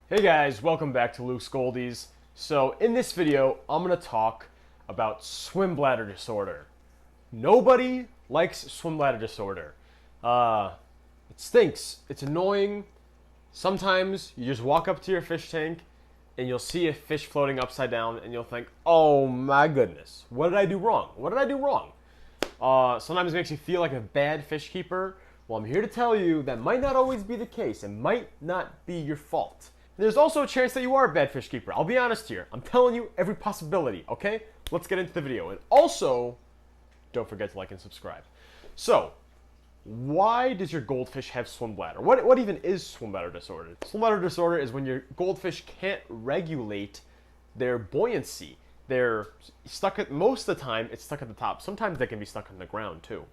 Hey guys, welcome back to Luke's Goldies. So in this video, I'm going to talk about swim bladder disorder. Nobody likes swim bladder disorder. It stinks. It's annoying. Sometimes you just walk up to your fish tank and you'll see a fish floating upside down and you'll think, oh my goodness, what did I do wrong? What did I do wrong? Sometimes it makes you feel like a bad fish keeper. Well, I'm here to tell you that might not always be the case. It might not be your fault. There's also a chance that you are a bad fish keeper. I'll be honest here. I'm telling you every possibility, okay? Let's get into the video. And also, don't forget to like and subscribe. So, why does your goldfish have swim bladder? What even is swim bladder disorder? Swim bladder disorder is when your goldfish can't regulate their buoyancy. They're stuck at, most of the time, it's stuck at the top. Sometimes they can be stuck on the ground too.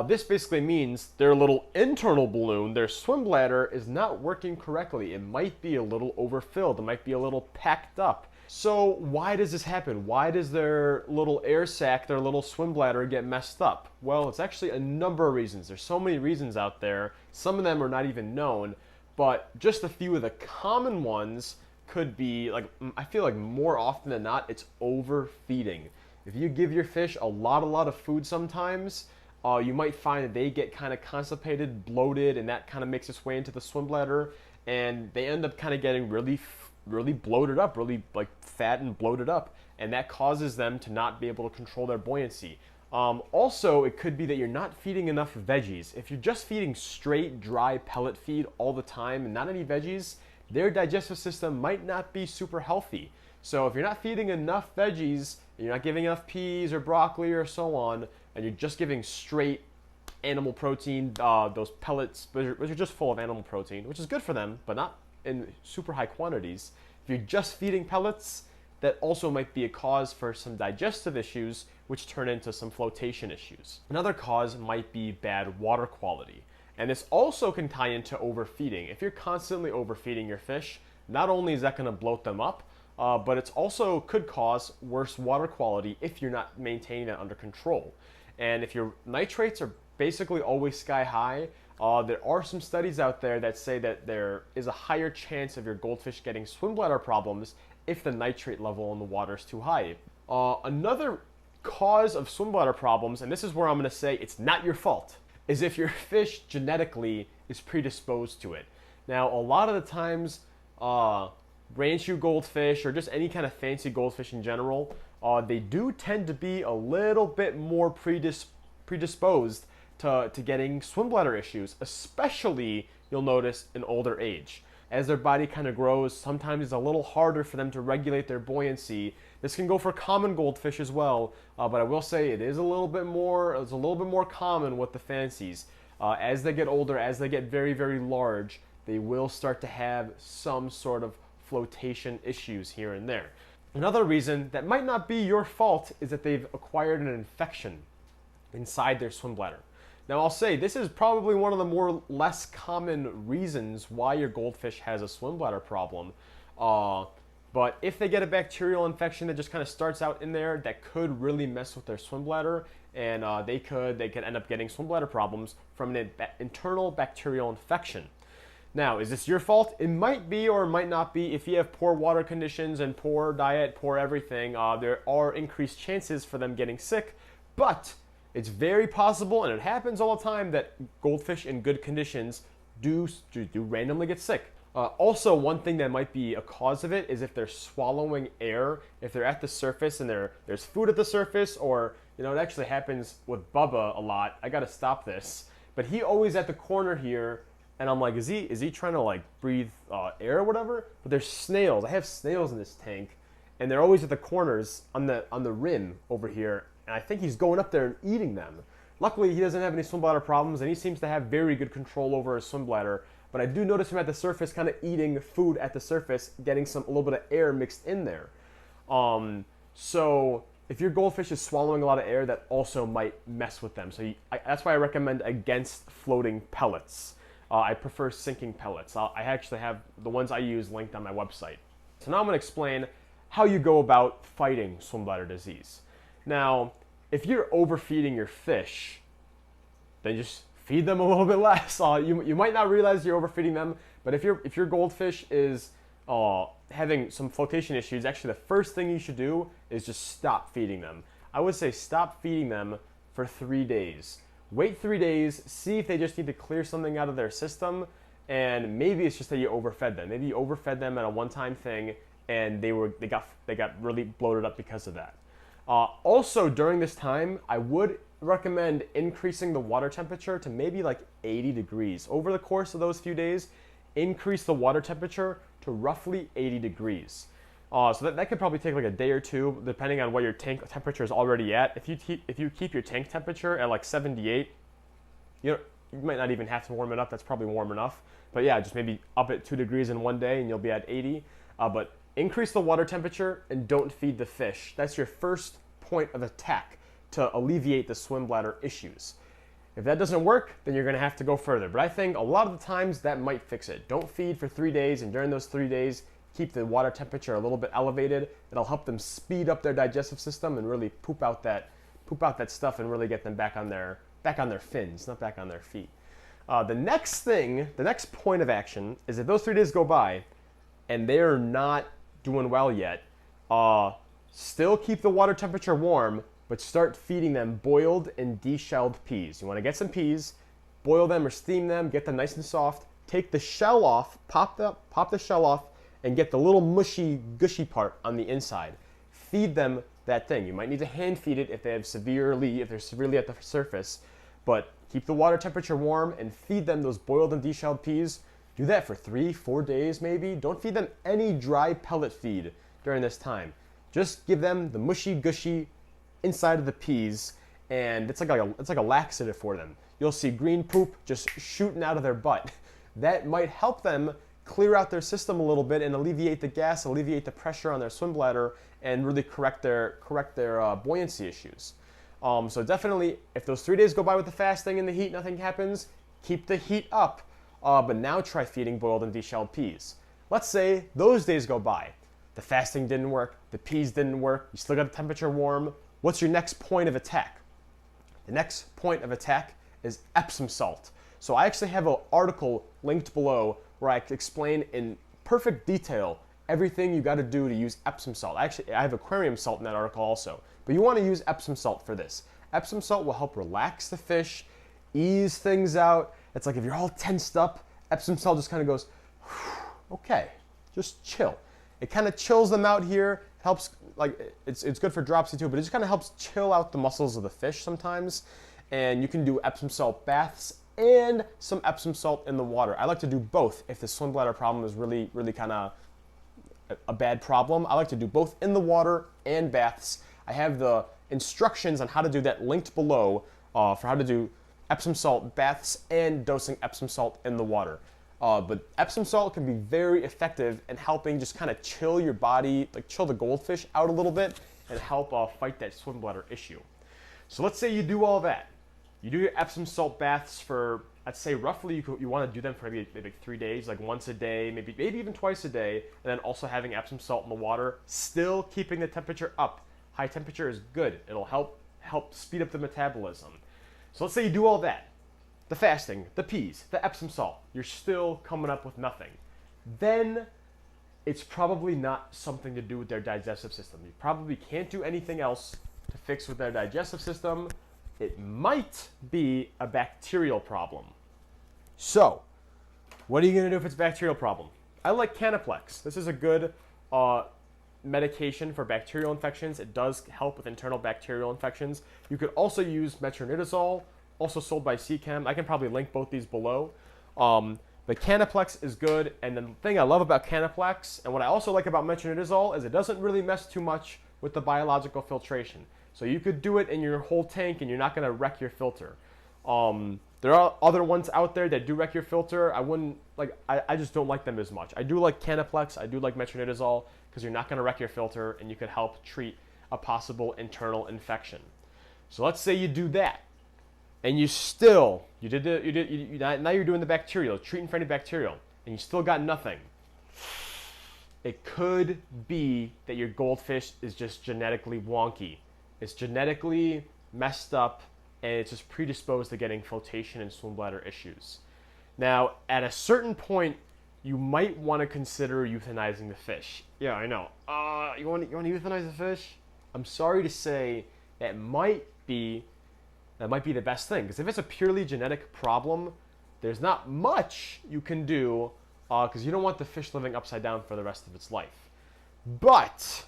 This basically means their little internal balloon, their swim bladder, is not working correctly. It might be a little overfilled. It might be a little packed up. So why does this happen? Why does their little air sac, their little swim bladder get messed up? Well, it's actually a number of reasons. There's so many reasons out there. Some of them are not even known, but just a few of the common ones could be, like, I feel like more often than not, it's overfeeding. If you give your fish a lot of food sometimes, you might find that they get kind of constipated, bloated, and that kind of makes its way into the swim bladder, and they end up kind of getting really bloated up, really like fat and bloated up, and that causes them to not be able to control their buoyancy. Also, it could be that you're not feeding enough veggies. If you're just feeding straight, dry pellet feed all the time and not any veggies, their digestive system might not be super healthy. So if you're not feeding enough veggies, you're not giving enough peas or broccoli or so on, and you're just giving straight animal protein, those pellets, which are just full of animal protein, which is good for them, but not in super high quantities. If you're just feeding pellets, that also might be a cause for some digestive issues, which turn into some flotation issues. Another cause might be bad water quality. And this also can tie into overfeeding. If you're constantly overfeeding your fish, not only is that going to bloat them up, but it also could cause worse water quality if you're not maintaining that under control. And if your nitrates are basically always sky high, there are some studies out there that say that there is a higher chance of your goldfish getting swim bladder problems if the nitrate level in the water is too high. Another cause of swim bladder problems, and this is where I'm going to say it's not your fault, is if your fish genetically is predisposed to it. Now, a lot of the times, ranchu goldfish or just any kind of fancy goldfish in general, they do tend to be a little bit more predisposed to getting swim bladder issues, especially, you'll notice, in older age. As their body kind of grows, sometimes it's a little harder for them to regulate their buoyancy. This can go for common goldfish as well, but I will say it's a little bit more common with the fancies. As they get older, as they get very large, they will start to have some sort of flotation issues here and there. Another reason that might not be your fault is that they've acquired an infection inside their swim bladder. Now, I'll say this is probably one of the less common reasons why your goldfish has a swim bladder problem. But if they get a bacterial infection that just kind of starts out in there, that could really mess with their swim bladder, and they could end up getting swim bladder problems from an internal bacterial infection. Now, is this your fault? It might be or it might not be. If you have poor water conditions and poor diet, poor everything, there are increased chances for them getting sick, but it's very possible, and it happens all the time, that goldfish in good conditions do randomly get sick. Also, one thing that might be a cause of it is if they're swallowing air, if they're at the surface and there's food at the surface, or, it actually happens with Bubba a lot. I gotta stop this. But he always at the corner here, and I'm like, is he trying to like breathe air or whatever? But there's snails. I have snails in this tank, and they're always at the corners on the rim over here. And I think he's going up there and eating them. Luckily, he doesn't have any swim bladder problems, and he seems to have very good control over his swim bladder. But I do notice him at the surface, kind of eating food at the surface, getting a little bit of air mixed in there. So if your goldfish is swallowing a lot of air, that also might mess with them. So that's why I recommend against floating pellets. I prefer sinking pellets. I actually have the ones I use linked on my website. So now I'm going to explain how you go about fighting swim bladder disease. Now, if you're overfeeding your fish, then just feed them a little bit less. You might not realize you're overfeeding them, But if your goldfish is having some flotation issues, actually the first thing you should do is just stop feeding them. I would say stop feeding them for 3 days. Wait 3 days, see if they just need to clear something out of their system, and maybe it's just that you overfed them. Maybe you overfed them at a one-time thing, and they got really bloated up because of that. Also, during this time, I would recommend increasing the water temperature to maybe like 80 degrees. Over the course of those few days, increase the water temperature to roughly 80 degrees. So that could probably take like a day or two, depending on what your tank temperature is already at. If you keep your tank temperature at like 78, you might not even have to warm it up. That's probably warm enough. But yeah, just maybe up it 2 degrees in one day and you'll be at 80. But increase the water temperature and don't feed the fish. That's your first point of attack to alleviate the swim bladder issues. If that doesn't work, then you're gonna have to go further. But I think a lot of the times that might fix it. Don't feed for 3 days, and during those 3 days, keep the water temperature a little bit elevated. It'll help them speed up their digestive system and really poop out that stuff and really get them back on their fins, not back on their feet. The next point of action is if those 3 days go by and they're not doing well yet, still keep the water temperature warm, but start feeding them boiled and deshelled peas. You want to get some peas, boil them or steam them, get them nice and soft, take the shell off, pop the shell off, and get the little mushy, gushy part on the inside. Feed them that thing. You might need to hand feed it if they're severely at the surface, but keep the water temperature warm and feed them those boiled and deshelled peas. Do that for 3-4 days maybe. Don't feed them any dry pellet feed during this time. Just give them the mushy, gushy inside of the peas, and it's like a laxative for them. You'll see green poop just shooting out of their butt. That might help them clear out their system a little bit and alleviate the gas, alleviate the pressure on their swim bladder, and really correct their buoyancy issues. So definitely, if those 3 days go by with the fasting and the heat, nothing happens, keep the heat up, but now try feeding boiled and deshelled peas. Let's say those days go by. The fasting didn't work, the peas didn't work, you still got the temperature warm. What's your next point of attack? The next point of attack is Epsom salt. So I actually have an article linked below where I explain in perfect detail everything you got to do to use Epsom salt. Actually, I have aquarium salt in that article also, but you want to use Epsom salt for this. Epsom salt will help relax the fish, ease things out. It's like if you're all tensed up, Epsom salt just kind of goes, okay, just chill. It kind of chills them out here, helps, like it's good for dropsy too, but it just kind of helps chill out the muscles of the fish sometimes. And you can do Epsom salt baths and some Epsom salt in the water. I like to do both if the swim bladder problem is really kind of a bad problem. I like to do both in the water and baths. I have the instructions on how to do that linked below for how to do Epsom salt baths and dosing Epsom salt in the water. But Epsom salt can be very effective in helping just kind of chill your body, like chill the goldfish out a little bit and help fight that swim bladder issue. So let's say you do all that. You do your Epsom salt baths for, I'd say roughly you want to do them for maybe 3 days, like once a day, maybe even twice a day, and then also having Epsom salt in the water, still keeping the temperature up. High temperature is good. It'll help speed up the metabolism. So let's say you do all that. The fasting, the peas, the Epsom salt, you're still coming up with nothing. Then it's probably not something to do with their digestive system. You probably can't do anything else to fix with their digestive system. It might be a bacterial problem. So, what are you going to do if it's a bacterial problem? I like Canaplex. This is a good medication for bacterial infections. It does help with internal bacterial infections. You could also use metronidazole, also sold by CChem. I can probably link both these below. But Canaplex is good, and the thing I love about Canaplex, and what I also like about metronidazole, is it doesn't really mess too much with the biological filtration. So you could do it in your whole tank, and you're not going to wreck your filter. There are other ones out there that do wreck your filter. I just don't like them as much. I do like Canaplex, I do like metronidazole, because you're not going to wreck your filter, and you could help treat a possible internal infection. So let's say you do that. And now you're doing the bacterial, treating for any bacterial, and you still got nothing. It could be that your goldfish is just genetically wonky. It's genetically messed up, and it's just predisposed to getting flotation and swim bladder issues. Now, at a certain point, you might want to consider euthanizing the fish. Yeah, I know. You want to euthanize the fish? I'm sorry to say that might be the best thing, because if it's a purely genetic problem, there's not much you can do, because you don't want the fish living upside down for the rest of its life. But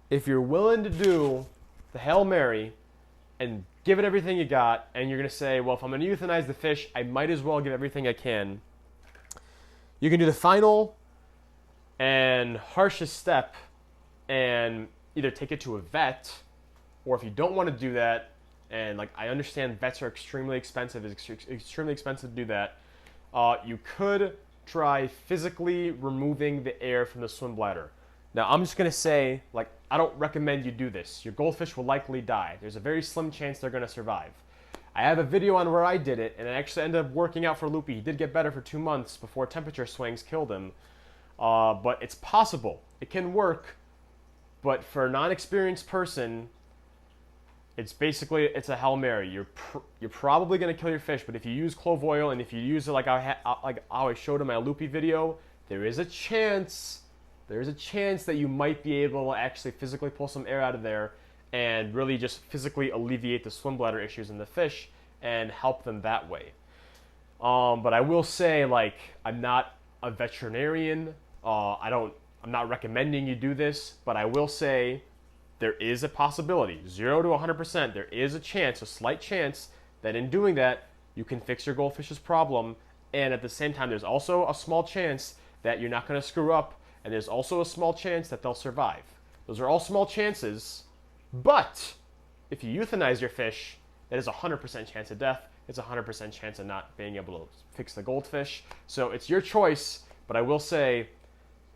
if you're willing to do the Hail Mary and give it everything you got, and you're going to say, well, if I'm going to euthanize the fish, I might as well give everything I can, you can do the final and harshest step and either take it to a vet, or if you don't want to do that, and like I understand vets are extremely expensive, it's extremely expensive to do that, you could try physically removing the air from the swim bladder. Now, I'm just going to say, like, I don't recommend you do this. Your goldfish will likely die. There's a very slim chance they're going to survive. I have a video on where I did it, and it actually ended up working out for Loopy. He did get better for 2 months before temperature swings killed him. But it's possible. It can work, but for a non-experienced person, it's a Hail Mary. You're probably going to kill your fish, but if you use clove oil and if you use it like how I showed in my Loopy video, there is a chance that you might be able to actually physically pull some air out of there and really just physically alleviate the swim bladder issues in the fish and help them that way. But I will say, like, I'm not a veterinarian. I'm not recommending you do this, but I will say there is a possibility, 0 to 100%, there is a slight chance that in doing that, you can fix your goldfish's problem. And at the same time, there's also a small chance that you're not going to screw up, and there's also a small chance that they'll survive. Those are all small chances, but if you euthanize your fish, that is a 100% chance of death. It's a 100% chance of not being able to fix the goldfish. So it's your choice, but I will say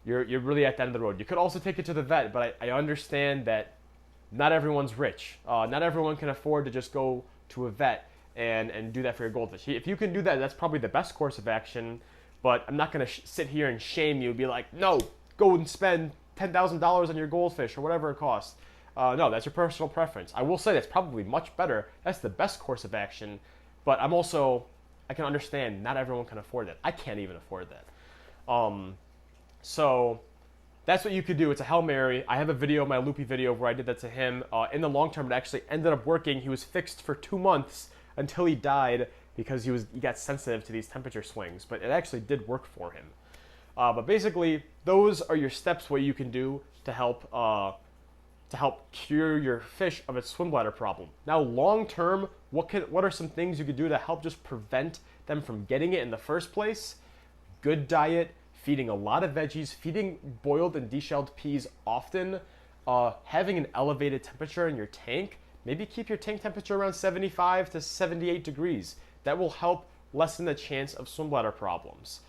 you're really at the end of the road. You could also take it to the vet, but I understand that not everyone's rich. Not everyone can afford to just go to a vet and do that for your goldfish. If you can do that, that's probably the best course of action. But I'm not going to sit here and shame you and be like, no, go and spend $10,000 on your goldfish or whatever it costs. No, that's your personal preference. I will say that's probably much better. That's the best course of action. But I can understand not everyone can afford that. I can't even afford that. So that's what you could do. It's a Hail Mary. I have a video, my Loopy video, where I did that to him. In the long term, it actually ended up working. He was fixed for 2 months until he died, because he got sensitive to these temperature swings, but it actually did work for him. But basically, those are your steps what you can do to help cure your fish of its swim bladder problem. Now, long term, what are some things you could do to help just prevent them from getting it in the first place? Good diet, feeding a lot of veggies, feeding boiled and deshelled peas often, having an elevated temperature in your tank. Maybe keep your tank temperature around 75 to 78 degrees. That will help lessen the chance of swim bladder problems.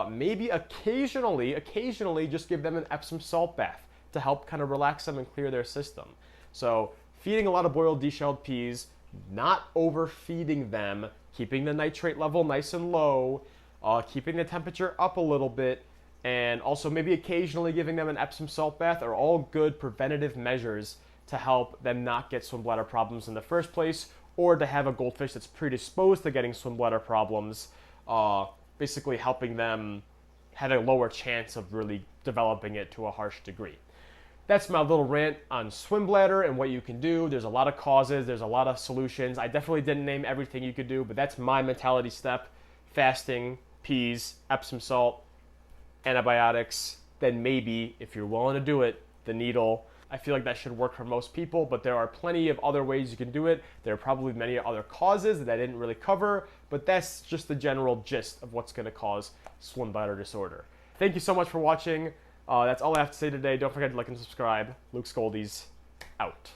Maybe occasionally just give them an Epsom salt bath to help kind of relax them and clear their system. So feeding a lot of boiled deshelled peas, not overfeeding them, keeping the nitrate level nice and low, keeping the temperature up a little bit, and also maybe occasionally giving them an Epsom salt bath are all good preventative measures to help them not get swim bladder problems in the first place, or to have a goldfish that's predisposed to getting swim bladder problems, basically helping them have a lower chance of really developing it to a harsh degree. That's my little rant on swim bladder and what you can do. There's a lot of causes, there's a lot of solutions. I definitely didn't name everything you could do, but that's my mentality step. Fasting, peas, Epsom salt, antibiotics, then maybe, if you're willing to do it, the needle. I feel like that should work for most people, but there are plenty of other ways you can do it. There are probably many other causes that I didn't really cover, but that's just the general gist of what's going to cause swim bladder disorder. Thank you so much for watching. That's all I have to say today. Don't forget to like and subscribe. Luke Scoldies, out.